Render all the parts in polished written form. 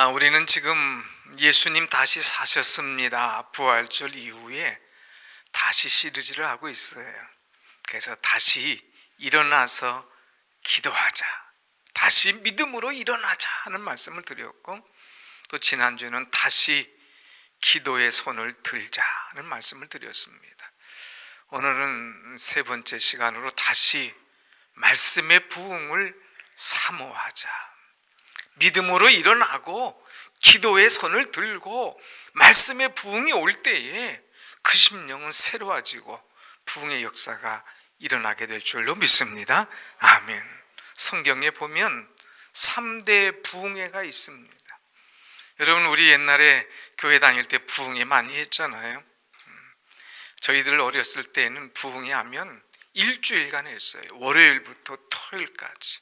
우리는 지금 예수님 다시 사셨습니다. 부활절 이후에 다시 시리즈를 하고 있어요. 그래서 다시 일어나서 기도하자, 다시 믿음으로 일어나자 하는 말씀을 드렸고, 또 지난주에는 다시 기도의 손을 들자는 말씀을 드렸습니다. 오늘은 세 번째 시간으로 다시 말씀의 부흥을 사모하자, 믿음으로 일어나고 기도의 손을 들고 말씀의 부흥이 올 때에 그 심령은 새로워지고 부흥의 역사가 일어나게 될 줄로 믿습니다. 아멘. 성경에 보면 3대 부흥회가 있습니다. 여러분, 우리 옛날에 교회 다닐 때 부흥회 많이 했잖아요. 저희들 어렸을 때는 부흥회 하면 일주일간 했어요. 월요일부터 토요일까지.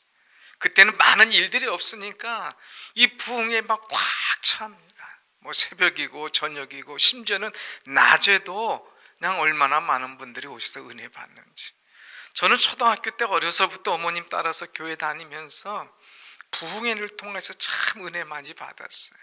그때는 많은 일들이 없으니까 이 부흥에 막 꽉 찹니다. 새벽이고 저녁이고 심지어는 낮에도 그냥 얼마나 많은 분들이 오셔서 은혜 받는지. 저는 초등학교 때 어려서부터 어머님 따라서 교회 다니면서 부흥회를 통해서 참 은혜 많이 받았어요.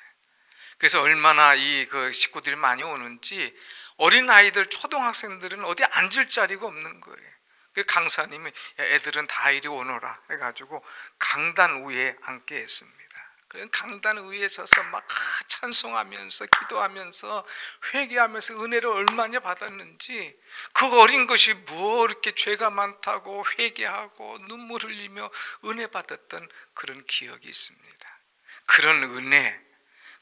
그래서 얼마나 그 식구들이 많이 오는지 어린아이들, 초등학생들은 어디 앉을 자리가 없는 거예요. 그 강사님이 애들은 다 이리 오너라 해가지고 강단 위에 앉게 했습니다. 그래서 강단 위에 서서 막 찬송하면서 기도하면서 회개하면서 은혜를 얼마나 받았는지, 그 어린 것이 뭐 이렇게 죄가 많다고 회개하고 눈물 흘리며 은혜 받았던 그런 기억이 있습니다. 그런 은혜,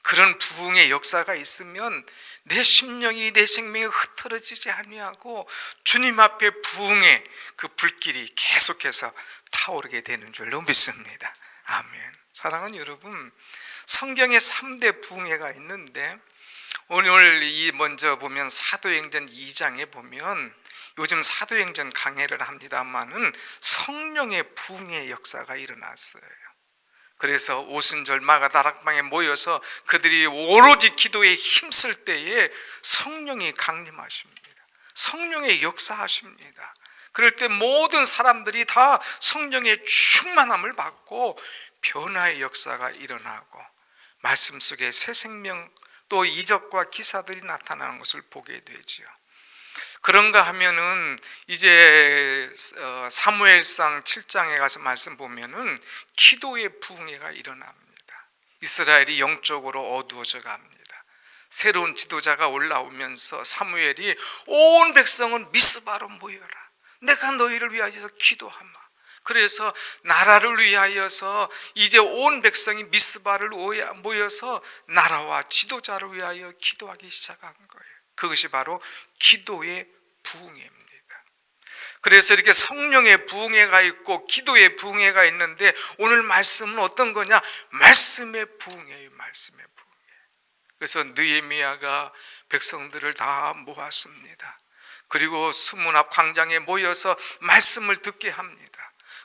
그런 부흥의 역사가 있으면 내 심령이, 내 생명이 흩어지지 아니하고 주님 앞에 부흥의 그 불길이 계속해서 타오르게 되는 줄로 믿습니다. 아멘. 사랑하는 여러분, 성경에 3대 부흥회가 있는데 오늘 먼저 보면 사도행전 2장에 보면, 요즘 사도행전 강해를 합니다만은 성령의 부흥의 역사가 일어났어요. 그래서 오순절 마가다락방에 모여서 그들이 오로지 기도에 힘쓸 때에 성령이 강림하십니다. 성령의 역사하십니다. 그럴 때 모든 사람들이 다 성령의 충만함을 받고 변화의 역사가 일어나고 말씀 속에 새 생명, 또 이적과 기사들이 나타나는 것을 보게 되죠. 그런가 하면은 이제 사무엘상 7장에 가서 말씀 보면은 기도의 부흥회가 일어납니다. 이스라엘이 영적으로 어두워져 갑니다. 새로운 지도자가 올라오면서 사무엘이 온 백성은 미스바로 모여라, 내가 너희를 위하여 기도하마. 그래서 나라를 위하여서 이제 온 백성이 미스바를 모여서 나라와 지도자를 위하여 기도하기 시작한 거예요. 그것이 바로 기도의 부흥회입니다. 그래서 이렇게 성령의 부흥회가 있고 기도의 부흥회가 있는데, 오늘 말씀은 어떤 거냐? 말씀의 부흥회예요. 말씀의 부흥회. 그래서 느헤미야가 백성들을 다 모았습니다. 그리고 수문 앞 광장에 모여서 말씀을 듣게 합니다.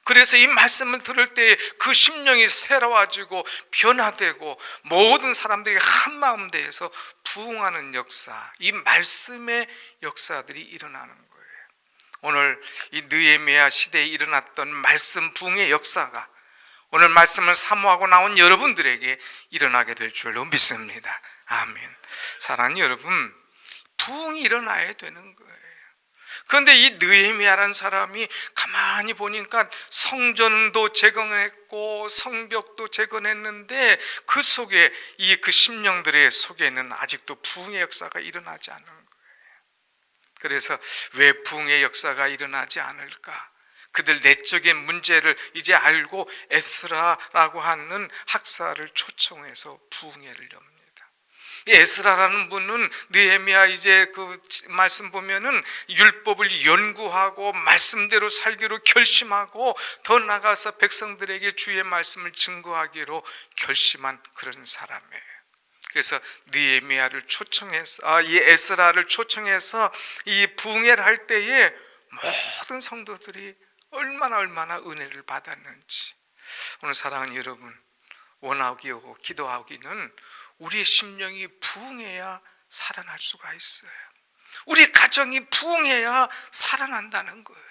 그래서 이 말씀을 들을 때 그 심령이 새로워지고 변화되고 모든 사람들이 한마음 되어서 부흥하는 역사, 이 말씀의 역사들이 일어나는 거예요. 오늘 이 느헤미야 시대에 일어났던 말씀 부흥의 역사가 오늘 말씀을 사모하고 나온 여러분들에게 일어나게 될 줄로 믿습니다. 아멘. 사랑하는 여러분, 부흥이 일어나야 되는 거예요. 그런데 이 느헤미야라는 사람이 가만히 보니까 성전도 재건했고 성벽도 재건했는데 그 속에 그 심령들의 속에는 아직도 부흥의 역사가 일어나지 않은 거예요. 그래서 왜 부흥의 역사가 일어나지 않을까? 그들 내적인 문제를 이제 알고 에스라라고 하는 학사를 초청해서 부흥회를 엽니다. 에스라라는 분은 느헤미야 이제 그 말씀 보면은 율법을 연구하고 말씀대로 살기로 결심하고 더 나아가서 백성들에게 주의 말씀을 증거하기로 결심한 그런 사람이에요. 그래서 느헤미야를 초청해서 이 에스라를 초청해서 이 부흥회를 할 때에 모든 성도들이 얼마나 은혜를 받았는지. 오늘 사랑하는 여러분, 원하고 기도하기는 우리의 심령이 부흥해야 살아날 수가 있어요. 우리 가정이 부흥해야 살아난다는 거예요.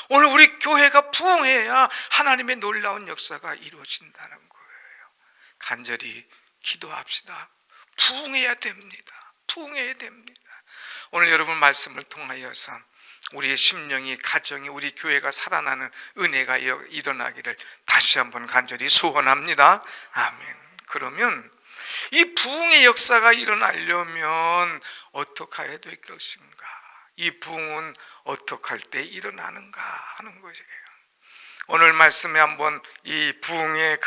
오늘 우리 교회가 부흥해야 하나님의 놀라운 역사가 이루어진다는 거예요. 간절히 기도합시다. 부흥해야 됩니다. 부흥해야 됩니다. 오늘 여러분 말씀을 통하여서 우리의 심령이, 가정이, 우리 교회가 살아나는 은혜가 일어나기를 다시 한번 간절히 소원합니다. 아멘. 그러면 이 부흥의 역사가 일어나려면 어떻게 해야 될 것인가? 이 부흥은 어떻게 할 때 일어나는가 하는 것이에요. 오늘 말씀에 한번 이 부흥의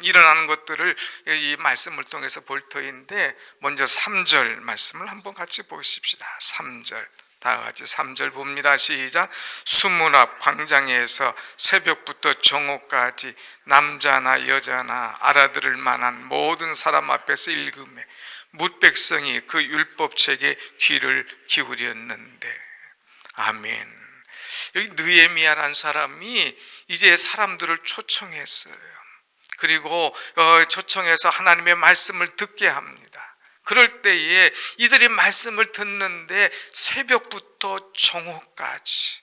일어나는 것들을 이 말씀을 통해서 볼 터인데, 먼저 3절 말씀을 한번 같이 보십시다. 3절, 다 같이 3절 봅니다. 시작. 수문 앞 광장에서 새벽부터 정오까지 남자나 여자나 알아들을 만한 모든 사람 앞에서 읽음에 뭇 백성이 그 율법책에 귀를 기울였는데. 아멘. 여기 느헤미야라는 사람이 이제 사람들을 초청했어요. 그리고 초청해서 하나님의 말씀을 듣게 합니다. 그럴 때에 이들이 말씀을 듣는데 새벽부터 정오까지,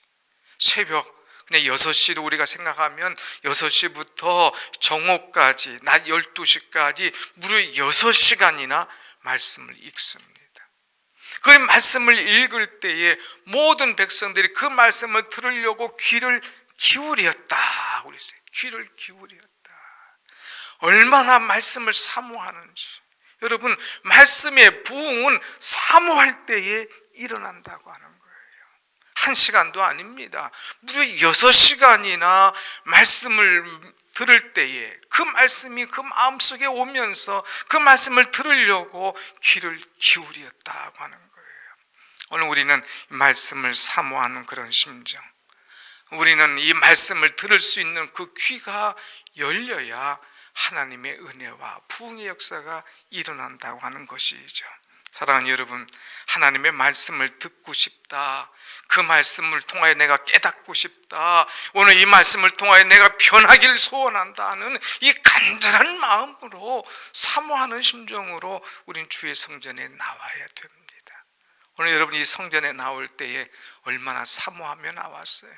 새벽 그냥 6시로 우리가 생각하면 6시부터 정오까지, 낮 12시까지 무려 6시간이나 말씀을 읽습니다. 그 말씀을 읽을 때에 모든 백성들이 그 말씀을 들으려고 귀를 기울였다. 그랬어요. 귀를 기울였다. 얼마나 말씀을 사모하는지. 여러분, 말씀의 부흥은 사모할 때에 일어난다고 하는 거예요. 1시간도 아닙니다. 무려 6시간이나 말씀을 들을 때에 그 말씀이 그 마음속에 오면서 그 말씀을 들으려고 귀를 기울였다고 하는 거예요. 오늘 우리는 말씀을 사모하는 그런 심정, 우리는 이 말씀을 들을 수 있는 그 귀가 열려야 하나님의 은혜와 부흥의 역사가 일어난다고 하는 것이죠. 사랑하는 여러분, 하나님의 말씀을 듣고 싶다, 그 말씀을 통하여 내가 깨닫고 싶다, 오늘 이 말씀을 통하여 내가 변하기를 소원한다 하는 이 간절한 마음으로, 사모하는 심정으로 우린 주의 성전에 나와야 됩니다. 오늘 여러분 이 성전에 나올 때에 얼마나 사모하며 나왔어요.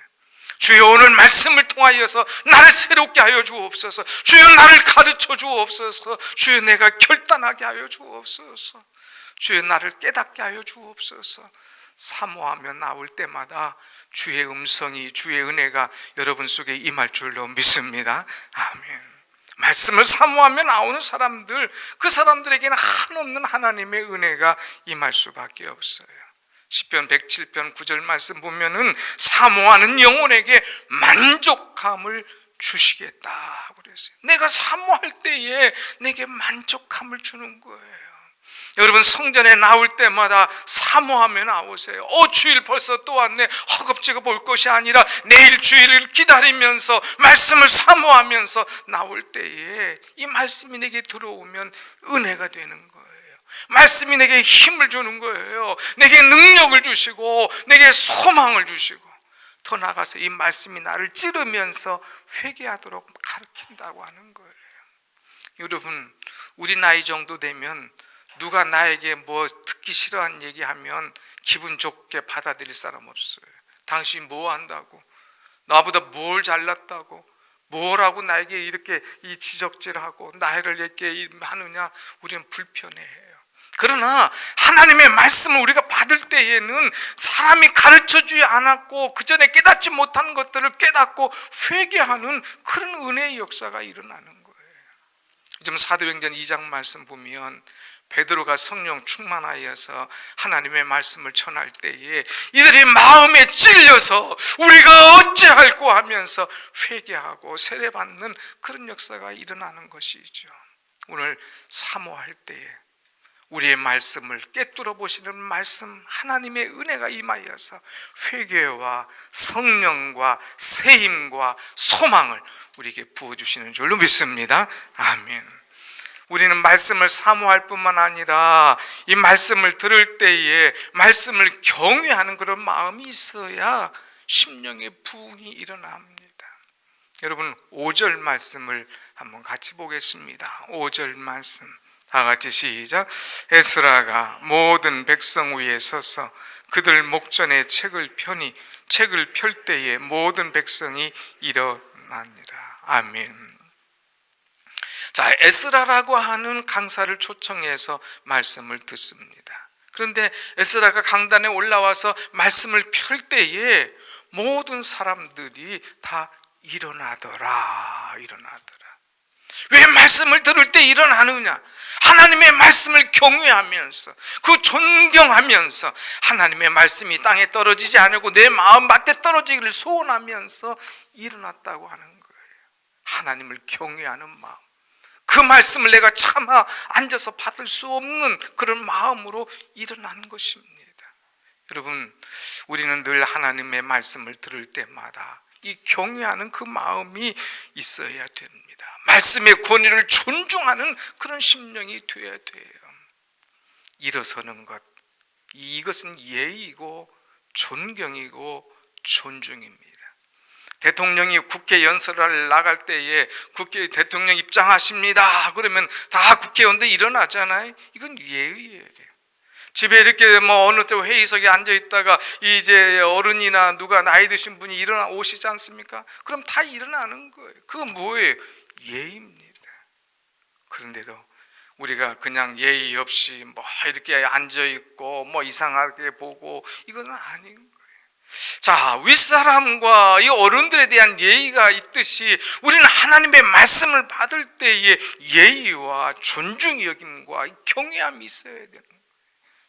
주여, 오늘 말씀을 통하여서 나를 새롭게 하여 주옵소서. 주여, 나를 가르쳐 주옵소서. 주여, 내가 결단하게 하여 주옵소서. 주여, 나를 깨닫게 하여 주옵소서. 사모하며 나올 때마다 주의 음성이, 주의 은혜가 여러분 속에 임할 줄로 믿습니다. 아멘. 말씀을 사모하며 나오는 사람들, 그 사람들에게는 한없는 하나님의 은혜가 임할 수밖에 없어요. 시편 107편 9절 말씀 보면은 사모하는 영혼에게 만족함을 주시겠다 그랬어요. 내가 사모할 때에 내게 만족함을 주는 거예요. 여러분, 성전에 나올 때마다 사모하며 나오세요. 주일 벌써 또 왔네. 허겁지겁 올 것이 아니라 내일 주일을 기다리면서 말씀을 사모하면서 나올 때에 이 말씀이 내게 들어오면 은혜가 되는 거예요. 말씀이 내게 힘을 주는 거예요. 내게 능력을 주시고 내게 소망을 주시고, 더 나아가서 이 말씀이 나를 찌르면서 회개하도록 가르친다고 하는 거예요. 여러분, 우리 나이 정도 되면 누가 나에게 뭐 듣기 싫어하는 얘기하면 기분 좋게 받아들일 사람 없어요. 당신 뭐 한다고, 나보다 뭘 잘났다고, 뭐라고 나에게 이렇게 이 지적질하고 나를 이렇게 하느냐, 우리는 불편해해요. 그러나 하나님의 말씀을 우리가 받을 때에는 사람이 가르쳐주지 않았고 그 전에 깨닫지 못한 것들을 깨닫고 회개하는 그런 은혜의 역사가 일어나는 거예요. 요즘 사도행전 2장 말씀 보면 베드로가 성령 충만하여서 하나님의 말씀을 전할 때에 이들이 마음에 찔려서 우리가 어찌할꼬 하면서 회개하고 세례받는 그런 역사가 일어나는 것이죠. 오늘 사모할 때에 우리의 말씀을 꿰뚫어 보시는 말씀, 하나님의 은혜가 임하여서 회개와 성령과 세임과 소망을 우리에게 부어주시는 줄로 믿습니다. 아멘. 우리는 말씀을 사모할 뿐만 아니라 이 말씀을 들을 때에 말씀을 경외하는 그런 마음이 있어야 심령의 부흥이 일어납니다. 여러분, 5절 말씀을 한번 같이 보겠습니다. 5절 말씀 다 같이 시작. 에스라가 모든 백성 위에 서서 그들 목전에 책을 펴니 책을 펼 때에 모든 백성이 일어나니라. 아멘. 자, 에스라라고 하는 강사를 초청해서 말씀을 듣습니다. 그런데 에스라가 강단에 올라와서 말씀을 펼 때에 모든 사람들이 다 일어나더라. 왜 말씀을 들을 때 일어나느냐? 하나님의 말씀을 경외하면서, 그 존경하면서, 하나님의 말씀이 땅에 떨어지지 않고 내 마음밭에 떨어지기를 소원하면서 일어났다고 하는 거예요. 하나님을 경외하는 마음, 그 말씀을 내가 차마 앉아서 받을 수 없는 그런 마음으로 일어나는 것입니다. 여러분, 우리는 늘 하나님의 말씀을 들을 때마다 이 경외하는 그 마음이 있어야 됩니다. 말씀의 권위를 존중하는 그런 심령이 되어야 돼요. 일어서는 것, 이것은 예의이고 존경이고 존중입니다. 대통령이 국회 연설을 나갈 때에 국회 대통령 입장하십니다 그러면 다 국회의원들 일어나잖아요. 이건 예의예요. 집에 이렇게 어느 때 회의석에 앉아 있다가 이제 어른이나 누가 나이 드신 분이 일어나 오시지 않습니까? 그럼 다 일어나는 거예요. 그거 뭐예요? 예의입니다. 그런데도 우리가 그냥 예의 없이 이렇게 앉아 있고 이상하게 보고 이건 아닌 거예요. 자, 윗사람과 이 어른들에 대한 예의가 있듯이 우리는 하나님의 말씀을 받을 때의 예의와 존중의 여김과 경외함이 있어야 되는 거예요.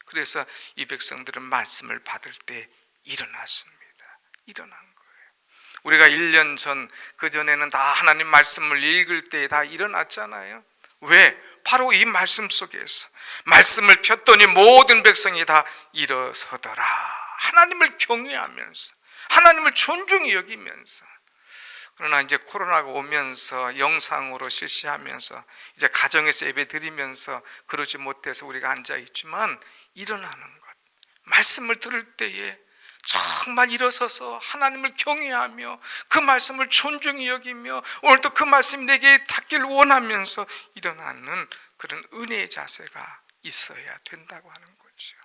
그래서 이 백성들은 말씀을 받을 때 일어났습니다. 일어난 거예요. 우리가 1년 전, 그전에는 다 하나님 말씀을 읽을 때 다 일어났잖아요. 왜? 바로 이 말씀 속에서 말씀을 폈더니 모든 백성이 다 일어서더라. 하나님을 경외하면서, 하나님을 존중히 여기면서. 그러나 이제 코로나가 오면서 영상으로 실시하면서 이제 가정에서 예배 드리면서 그러지 못해서 우리가 앉아 있지만, 일어나는 것, 말씀을 들을 때에 정말 일어서서 하나님을 경외하며 그 말씀을 존중히 여기며 오늘도 그 말씀이 내게 닿기를 원하면서 일어나는 그런 은혜의 자세가 있어야 된다고 하는 거죠.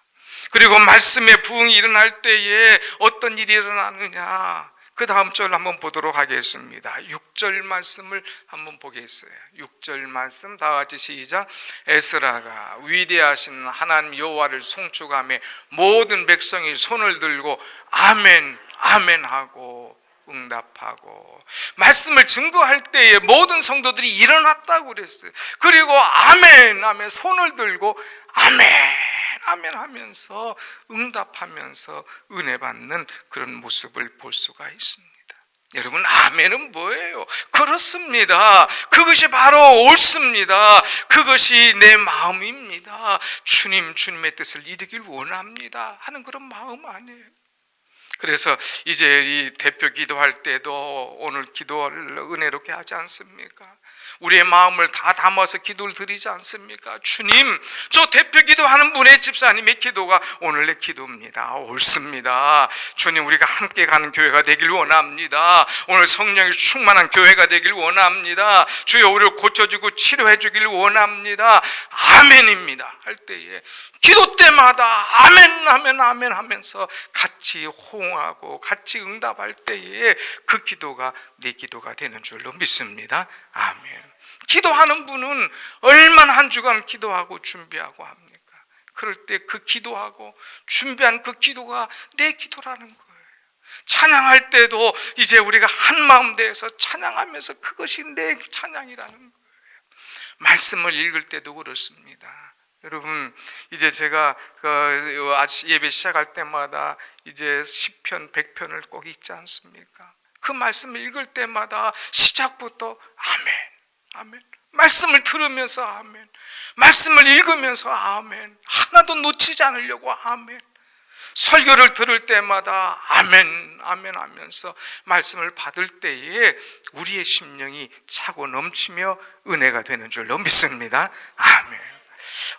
그리고 말씀의 부흥이 일어날 때에 어떤 일이 일어나느냐, 그 다음 절 한번 보도록 하겠습니다. 6절 말씀을 한번 보겠어요. 6절 말씀 다 같이 시작. 에스라가 위대하신 하나님 여호와를 송축하며 모든 백성이 손을 들고 아멘 아멘 하고 응답하고, 말씀을 증거할 때에 모든 성도들이 일어났다고 그랬어요. 그리고 아멘 하면 손을 들고 아멘 아멘 하면서 응답하면서 은혜 받는 그런 모습을 볼 수가 있습니다. 여러분, 아멘은 뭐예요? 그렇습니다. 그것이 바로 옳습니다. 그것이 내 마음입니다. 주님의 뜻을 이루길 원합니다 하는 그런 마음 아니에요. 그래서 이제 이 대표 기도할 때도 오늘 기도를 은혜롭게 하지 않습니까? 우리의 마음을 다 담아서 기도를 드리지 않습니까? 주님, 저 대표 기도하는 분의 집사님의 기도가 오늘 내 기도입니다. 옳습니다. 주님, 우리가 함께 가는 교회가 되길 원합니다. 오늘 성령이 충만한 교회가 되길 원합니다. 주여, 우리를 고쳐주고 치료해 주길 원합니다. 아멘입니다 할 때에 기도 때마다 아멘 아멘 아멘 하면서 같이 호응하고 같이 응답할 때에 그 기도가 내 기도가 되는 줄로 믿습니다. 아멘. 기도하는 분은 얼마나 한 주간 기도하고 준비하고 합니까? 그럴 때 그 기도하고 준비한 그 기도가 내 기도라는 거예요. 찬양할 때도 이제 우리가 한 마음 되어서 찬양하면서 그것이 내 찬양이라는 거예요. 말씀을 읽을 때도 그렇습니다. 여러분, 이제 제가 예배 시작할 때마다 이제 10편, 100편을 꼭 읽지 않습니까? 그 말씀을 읽을 때마다 시작부터 아멘, 아멘. 말씀을 들으면서 아멘. 말씀을 읽으면서 아멘. 하나도 놓치지 않으려고 아멘. 설교를 들을 때마다 아멘, 아멘 하면서 말씀을 받을 때에 우리의 심령이 차고 넘치며 은혜가 되는 줄로 믿습니다. 아멘.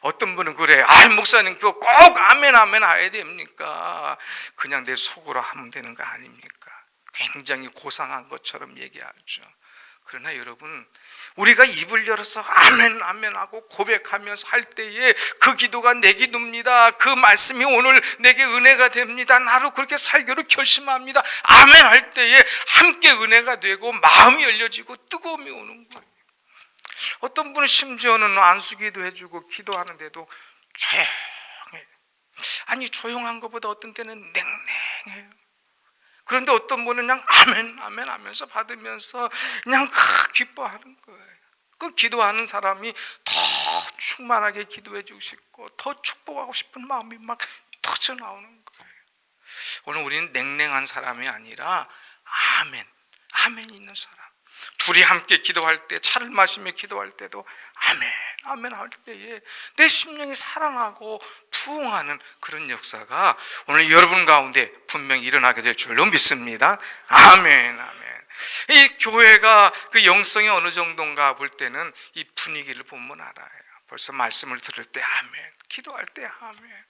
어떤 분은 그래요. 목사님 그거 꼭 아멘 아멘 해야 됩니까? 그냥 내 속으로 하면 되는 거 아닙니까? 굉장히 고상한 것처럼 얘기하죠. 그러나 여러분, 우리가 입을 열어서 아멘 아멘 하고 고백하면서 할 때에 그 기도가 내 기도입니다. 그 말씀이 오늘 내게 은혜가 됩니다. 나로 그렇게 살기로 결심합니다. 아멘 할 때에 함께 은혜가 되고 마음이 열려지고 뜨거움이 오는 거예요. 어떤 분은 심지어는 안수기도 해주고 기도하는데도 조용해요. 아니, 조용한 것보다 어떤 때는 냉랭해요. 그런데 어떤 분은 그냥 아멘 아멘 하면서 받으면서 그냥 기뻐하는 거예요. 그 기도하는 사람이 더 충만하게 기도해 주고 싶고 더 축복하고 싶은 마음이 막 터져 나오는 거예요. 오늘 우리는 냉랭한 사람이 아니라 아멘, 아멘 있는 사람. 둘이 함께 기도할 때, 차를 마시며 기도할 때도 아멘, 아멘 할 때에 내 심령이 살아나고 부흥하는 그런 역사가 오늘 여러분 가운데 분명히 일어나게 될 줄로 믿습니다. 아멘, 아멘. 이 교회가 그 영성이 어느 정도인가 볼 때는 이 분위기를 보면 알아요. 벌써 말씀을 들을 때 아멘, 기도할 때 아멘.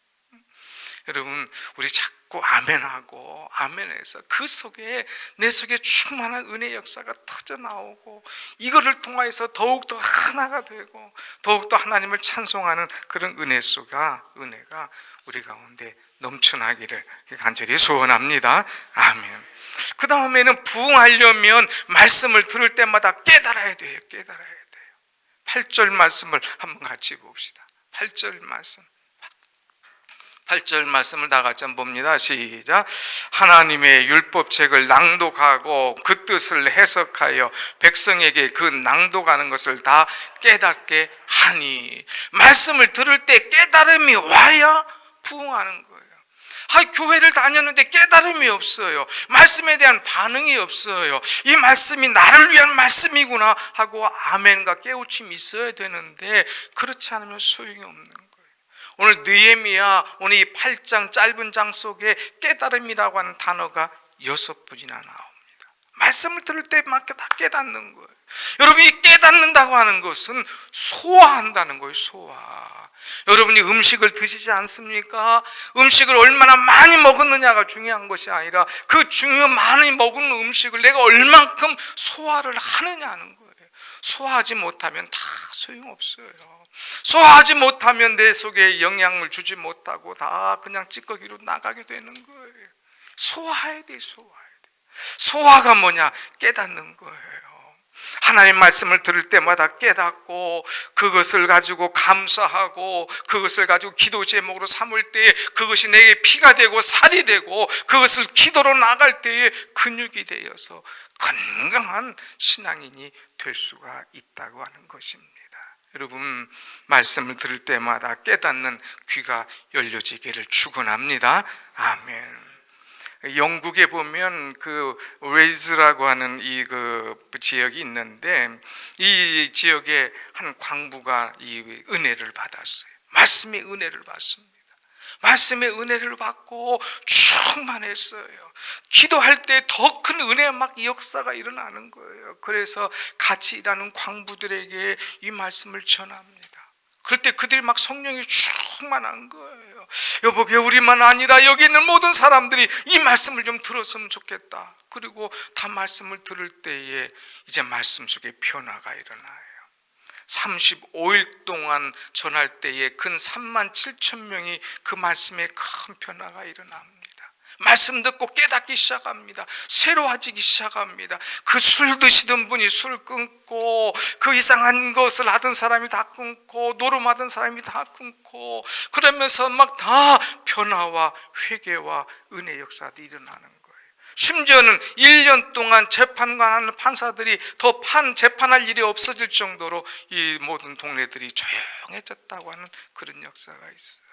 여러분, 우리 자꾸 아멘하고 아멘해서 그 속에 내 속에 충만한 은혜 역사가 터져 나오고 이거를 통하여서 더욱더 하나가 되고 더욱더 하나님을 찬송하는 그런 은혜가 우리 가운데 넘쳐나기를 간절히 소원합니다. 아멘. 그 다음에는 부흥하려면 말씀을 들을 때마다 깨달아야 돼요. 깨달아야 돼요. 8절 말씀을 한번 같이 봅시다. 8절 말씀. 8절 말씀을 다 같이 한번 봅니다. 시작. 하나님의 율법책을 낭독하고 그 뜻을 해석하여 백성에게 그 낭독하는 것을 다 깨닫게 하니. 말씀을 들을 때 깨달음이 와야 부흥하는 거예요. 교회를 다녔는데 깨달음이 없어요. 말씀에 대한 반응이 없어요. 이 말씀이 나를 위한 말씀이구나 하고 아멘과 깨우침이 있어야 되는데 그렇지 않으면 소용이 없는 거예요. 오늘 느헤미야 오늘 이 8장 짧은 장 속에 깨달음이라고 하는 단어가 6번이나 나옵니다. 말씀을 들을 때마다 다 깨닫는 거예요. 여러분이 깨닫는다고 하는 것은 소화한다는 거예요. 소화. 여러분이 음식을 드시지 않습니까? 음식을 얼마나 많이 먹었느냐가 중요한 것이 아니라 그 많이 먹은 음식을 내가 얼만큼 소화를 하느냐는 거예요. 소화하지 못하면 다 소용없어요. 소화하지 못하면 내 속에 영향을 주지 못하고 다 그냥 찌꺼기로 나가게 되는 거예요. 소화해야 돼, 소화해야 돼. 소화가 뭐냐? 깨닫는 거예요. 하나님 말씀을 들을 때마다 깨닫고 그것을 가지고 감사하고 그것을 가지고 기도 제목으로 삼을 때에 그것이 내게 피가 되고 살이 되고 그것을 기도로 나갈 때에 근육이 되어서 건강한 신앙인이 될 수가 있다고 하는 것입니다. 여러분, 말씀을 들을 때마다 깨닫는 귀가 열려지기를 축원합니다. 아멘. 영국에 보면 그 웨일즈라고 하는 그 지역이 있는데 이 지역에 한 광부가 이 은혜를 받았어요. 말씀의 은혜를 받습니다. 말씀의 은혜를 받고 충만했어요. 기도할 때 더 큰 은혜 막 역사가 일어나는 거예요. 그래서 같이 일하는 광부들에게 이 말씀을 전합니다. 그럴 때 그들이 막 성령이 충만한 거예요. 여보게 우리만 아니라 여기 있는 모든 사람들이 이 말씀을 좀 들었으면 좋겠다. 그리고 다 말씀을 들을 때에 이제 말씀 속에 변화가 일어나요. 35일 동안 전할 때에 근 3만 7천 명이 그 말씀에 큰 변화가 일어납니다. 말씀 듣고 깨닫기 시작합니다. 새로워지기 시작합니다. 그 술 드시던 분이 술 끊고 그 이상한 것을 하던 사람이 다 끊고 노름하던 사람이 다 끊고 그러면서 막 다 변화와 회개와 은혜 역사도 일어나는 거예요. 심지어는 1년 동안 재판관하는 판사들이 더 재판할 일이 없어질 정도로 이 모든 동네들이 조용해졌다고 하는 그런 역사가 있어요.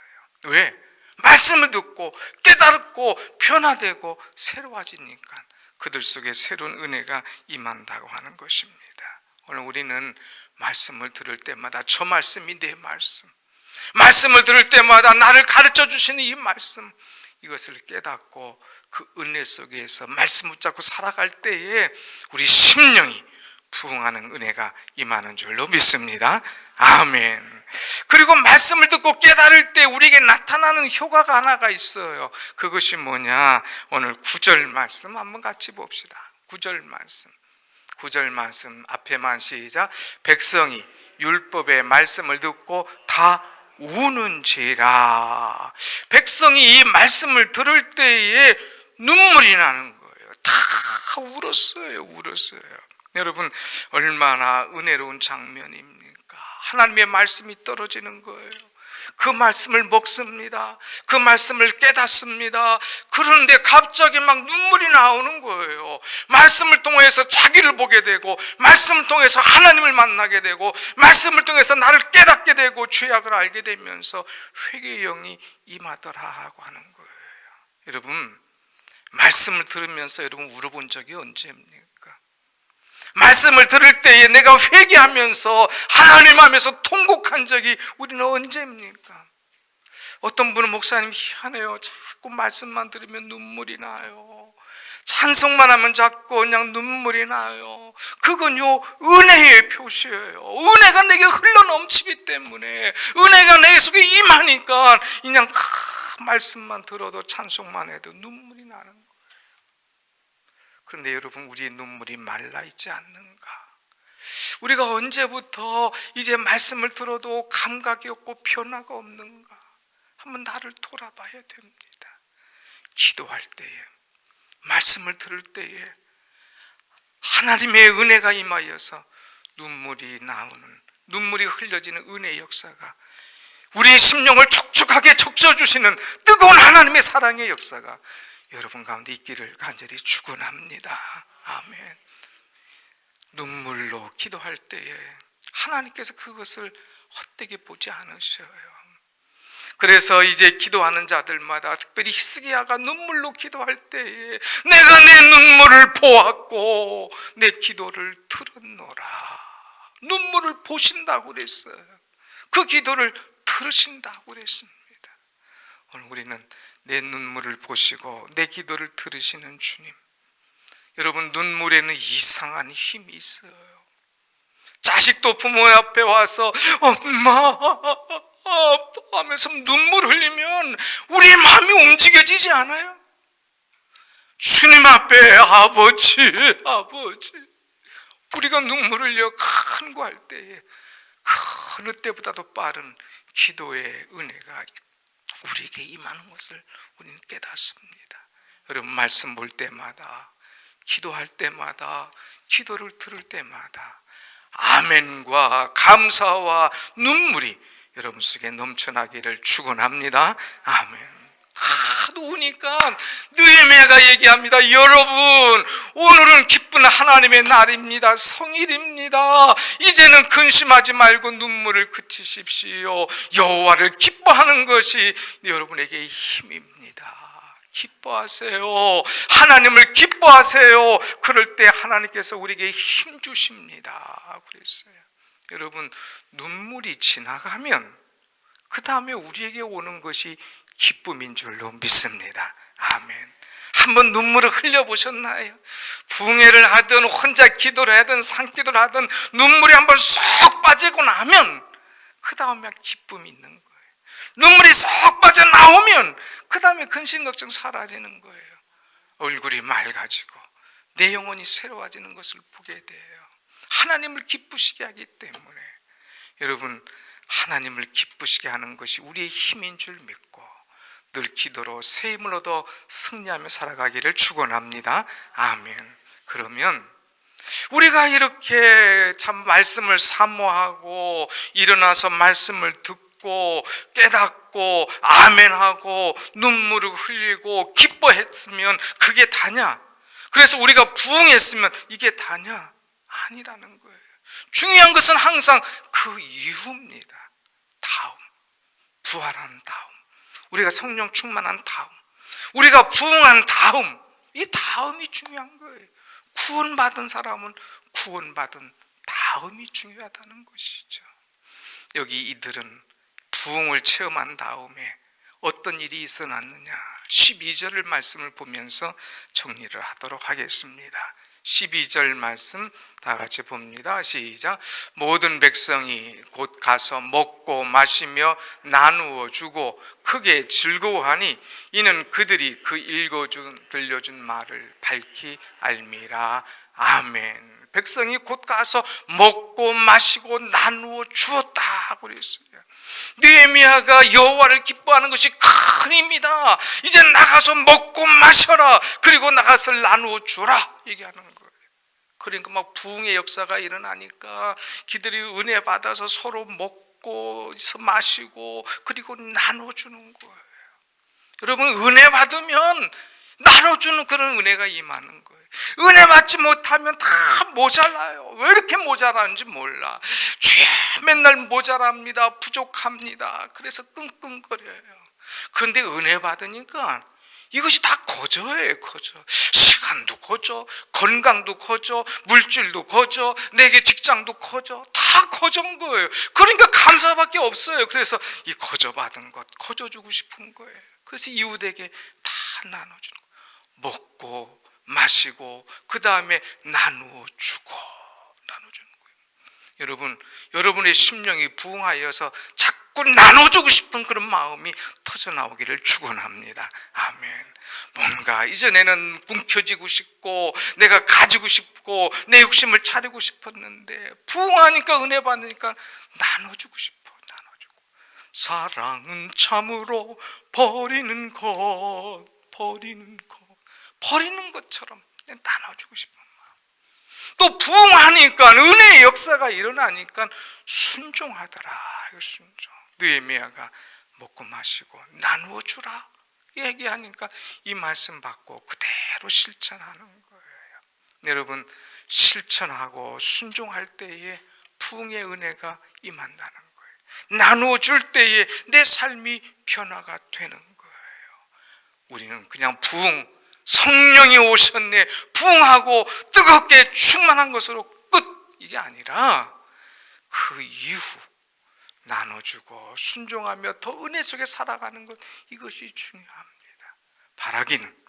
왜? 말씀을 듣고 깨달고 변화되고 새로워지니까 그들 속에 새로운 은혜가 임한다고 하는 것입니다. 오늘 우리는 말씀을 들을 때마다 저 말씀이 내 말씀, 말씀을 들을 때마다 나를 가르쳐 주시는 이 말씀, 이것을 깨닫고 그 은혜 속에서 말씀 붙잡고 살아갈 때에 우리 심령이 부흥하는 은혜가 임하는 줄로 믿습니다. 아멘. 그리고 말씀을 듣고 깨달을 때 우리에게 나타나는 효과가 하나가 있어요. 그것이 뭐냐? 오늘 9절 말씀 한번 같이 봅시다. 9절 말씀 앞에만 시작. 백성이 율법의 말씀을 듣고 다 우는지라. 백성이 이 말씀을 들을 때에 눈물이 나는 거예요. 다 울었어요. 여러분, 얼마나 은혜로운 장면입니까? 하나님의 말씀이 떨어지는 거예요. 그 말씀을 먹습니다. 그 말씀을 깨닫습니다. 그런데 갑자기 막 눈물이 나오는 거예요. 말씀을 통해서 자기를 보게 되고, 말씀을 통해서 하나님을 만나게 되고, 말씀을 통해서 나를 깨닫게 되고, 죄악을 알게 되면서 회개의 영이 임하더라 하고 하는 거예요. 여러분, 말씀을 들으면서 여러분 울어본 적이 언제입니까? 말씀을 들을 때에 내가 회개하면서 하나님 앞에서 통곡한 적이 우리는 언제입니까? 어떤 분은 목사님 희한해요. 자꾸 말씀만 들으면 눈물이 나요. 찬송만 하면 자꾸 그냥 눈물이 나요. 그건요, 은혜의 표시예요. 은혜가 내게 흘러 넘치기 때문에, 은혜가 내 속에 임하니까 그냥 말씀만 들어도 찬송만 해도 눈물이 나는 거예요. 그런데 여러분, 우리의 눈물이 말라 있지 않는가? 우리가 언제부터 이제 말씀을 들어도 감각이 없고 변화가 없는가? 한번 나를 돌아봐야 됩니다. 기도할 때에, 말씀을 들을 때에 하나님의 은혜가 임하여서 눈물이 나오는, 눈물이 흘려지는 은혜의 역사가, 우리의 심령을 촉촉하게 적셔주시는 뜨거운 하나님의 사랑의 역사가 여러분 가운데 있기를 간절히 축원합니다. 아멘. 눈물로 기도할 때에 하나님께서 그것을 헛되게 보지 않으셔요. 그래서 이제 기도하는 자들마다, 특별히 히스기야가 눈물로 기도할 때에 내가 내 눈물을 보았고 내 기도를 들었노라. 눈물을 보신다고 그랬어요. 그 기도를 들으신다고 그랬습니다. 오늘 우리는 내 눈물을 보시고 내 기도를 들으시는 주님. 여러분, 눈물에는 이상한 힘이 있어요. 자식도 부모 앞에 와서 엄마 아빠 하면서 눈물 흘리면 우리의 마음이 움직여지지 않아요? 주님 앞에 아버지 우리가 눈물 흘려 간구할 때에 그 어느 때보다도 빠른 기도의 은혜가 우리에게 임하는 것을 우리는 깨닫습니다. 여러분, 말씀 볼 때마다, 기도할 때마다, 기도를 들을 때마다 아멘과 감사와 눈물이 여러분 속에 넘쳐나기를 축원합니다. 아멘. 하도 우니까 느헤미야가 얘기합니다. 여러분, 오늘은 기쁜 하나님의 날입니다. 성일입니다. 이제는 근심하지 말고 눈물을 그치십시오. 여호와를 기뻐하는 것이 여러분에게 힘입니다. 기뻐하세요. 하나님을 기뻐하세요. 그럴 때 하나님께서 우리에게 힘 주십니다. 그랬어요. 여러분, 눈물이 지나가면 그 다음에 우리에게 오는 것이 기쁨인 줄로 믿습니다. 아멘. 한번 눈물을 흘려보셨나요? 붕해를 하든 혼자 기도를 하든 산기도를 하든 눈물이 한번 쏙 빠지고 나면 그 다음에 기쁨이 있는 거예요. 눈물이 쏙 빠져나오면 그 다음에 근심 걱정 사라지는 거예요. 얼굴이 맑아지고 내 영혼이 새로워지는 것을 보게 돼요. 하나님을 기쁘시게 하기 때문에. 여러분, 하나님을 기쁘시게 하는 것이 우리의 힘인 줄 믿고 늘 기도로 새 힘을 얻어 승리하며 살아가기를 축원합니다. 아멘. 그러면 우리가 이렇게 참 말씀을 사모하고 일어나서 말씀을 듣고 깨닫고 아멘하고 눈물을 흘리고 기뻐했으면 그게 다냐? 그래서 우리가 부응했으면 이게 다냐? 아니라는 거예요. 중요한 것은 항상 그 이후입니다. 다음, 부활한 다음, 우리가 성령 충만한 다음, 우리가 부응한 다음, 이 다음이 중요한 거예요. 구원받은 사람은 구원받은 다음이 중요하다는 것이죠. 여기 이들은 부응을 체험한 다음에 어떤 일이 있어났느냐, 12절 말씀을 보면서 정리를 하도록 하겠습니다. 12절 말씀 다 같이 봅니다. 시작. 모든 백성이 곧 가서 먹고 마시며 나누어 주고 크게 즐거워하니 이는 그들이 그 들려준 말을 밝히 알미라. 아멘. 백성이 곧 가서 먹고 마시고 나누어 주었다 그랬어요. 느헤미야가 여호와를 기뻐하는 것이 큰 힘이다. 이제 나가서 먹고 마셔라. 그리고 나가서 나누어 주라 얘기하는 거예요. 그러니까 막 부흥의 역사가 일어나니까 기들이 은혜 받아서 서로 먹고 마시고 그리고 나눠주는 거예요. 여러분, 은혜 받으면 나눠주는 그런 은혜가 임하는 거예요. 은혜 받지 못하면 다 모자라요. 왜 이렇게 모자라는지 몰라. 죄 맨날 모자랍니다. 부족합니다. 그래서 끙끙거려요. 그런데 은혜 받으니까 이것이 다 거저예요. 거저. 시간도 거저, 건강도 거저, 물질도 거저, 내게 직장도 거저, 다 거저인 거예요. 그러니까 감사밖에 없어요. 그래서 이 거저 받은 것 거저주고 싶은 거예요. 그래서 이웃에게 다 나눠주는 거예요. 먹고 마시고 그 다음에 나누어주고 나눠주는 거예요. 여러분, 여러분의 심령이 부흥하여서 자꾸 나눠주고 싶은 그런 마음이 터져나오기를 축원합니다. 아멘. 뭔가 이전에는 움켜쥐고 싶고 내가 가지고 싶고 내 욕심을 차리고 싶었는데 부흥하니까 은혜 받으니까 나눠주고 싶어. 나눠주고. 사랑은 참으로 버리는 것처럼 그냥 나눠주고 싶은 마음. 또 부흥하니까 은혜의 역사가 일어나니까 순종하더라. 순종. 느헤미야가 먹고 마시고 나누어 주라 얘기하니까 이 말씀 받고 그대로 실천하는 거예요. 여러분, 실천하고 순종할 때에 부흥의 은혜가 임한다는 거예요. 나누어 줄 때에 내 삶이 변화가 되는 거예요. 우리는 그냥 부흥, 성령이 오셨네, 부흥하고 뜨겁게 충만한 것으로 끝, 이게 아니라 그 이후 나눠주고 순종하며 더 은혜 속에 살아가는 것, 이것이 중요합니다. 바라기는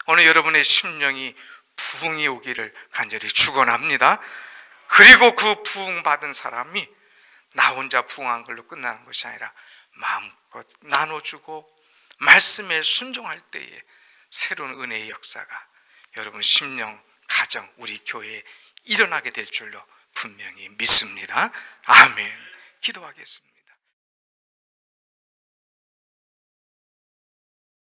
오늘 여러분의 심령이 부흥이 오기를 간절히 축원합니다. 그리고 그 부흥 받은 사람이 나 혼자 부흥한 걸로 끝나는 것이 아니라 마음껏 나눠주고 말씀에 순종할 때에 새로운 은혜의 역사가 여러분 심령, 가정, 우리 교회에 일어나게 될 줄로 분명히 믿습니다. 아멘. 기도하겠습니다.